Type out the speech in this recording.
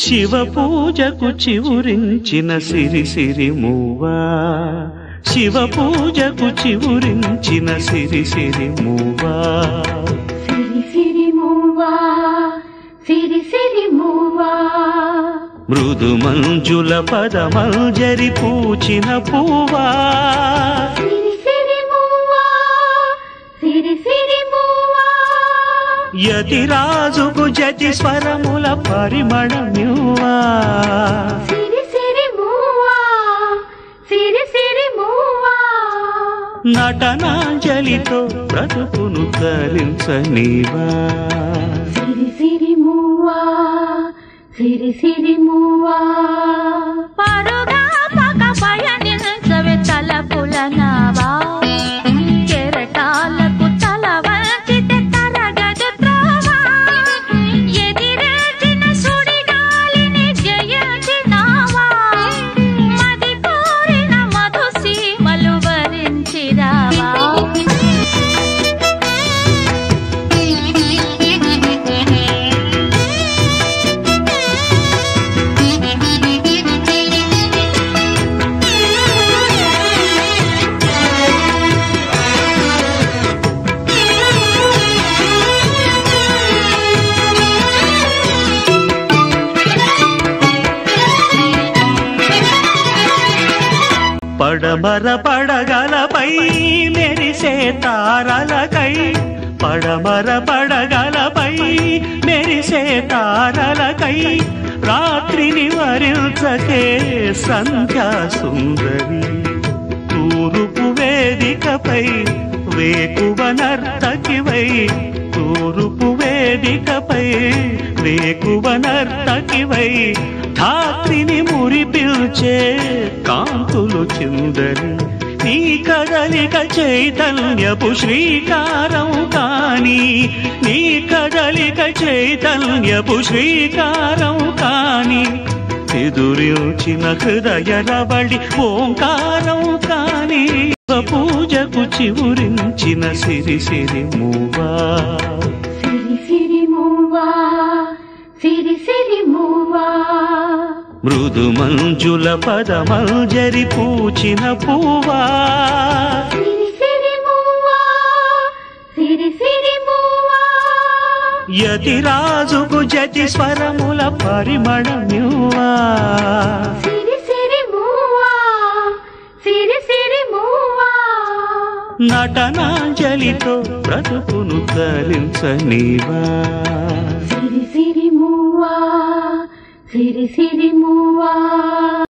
శివ పూజకు చివురించిన సిరి సిరి మూవా శివ పూజకు చివురించిన సిరి సిరి మూవా సిరి సిరి మూవా సిరి సిరి మూవా మృదు మంజుల పదమంజరి పూచిన పూవా సిరి సిరి మూవా సిరి సిరి మూవా యతిరాజుకు జతి స్వరముల పరిమళమ్యువా సిరి సిరి మూవా సిరి సిరి మూవా నటనాంజలితో బ్రతుకును తరించనీవా సిరి సిరి మూవా సిరి సిరి మూవా పరుగా పగ పయనించవే తలపుల నావా కెరటాలకు తల వంచితే తరగదు త్రోవా ఎదిరేచిన సుడిగాలిని జయించినావా మది కోరిన మధుసీమలు వరించిరావా పడమర పడగలపై మెరిసే తారలకై పడమర పడగలపై మెరిసే తారలకై రాత్రిని వరించకే సంధ్యా సుందరి తూరుపు వేదికపై వేకువ నర్తకివై తూరుపు వేదికపై వేకువ నర్తకివై ధాత్రిని మురిపిల్చే కాంతులు చిందరి నీ కదలిక చైతన్యపు శ్రీకారం కాని నీ కదలిక చైతన్యపు శ్రీకారం కాని ఎదురిల్చిన హృదయ రవళి ఓంకారం కాని పూజకు చివురించిన సిరి సిరి మూవా సిరి సిరి మూవా సిరి సిరి మూవా మృదు మంజుల పదమంజరి పూచిన పూవా సిరి సిరి మూవా సిరి సిరి మూవా యతిరాజుకు జతి స్వరముల పరిమళమ్యువా సిరి సిరి మూవా సిరి సిరి మూవా నటనాంజలితో బ్రతుకును తరించనీవా సిరి సిరి మూవా సిరి సిరి మూవా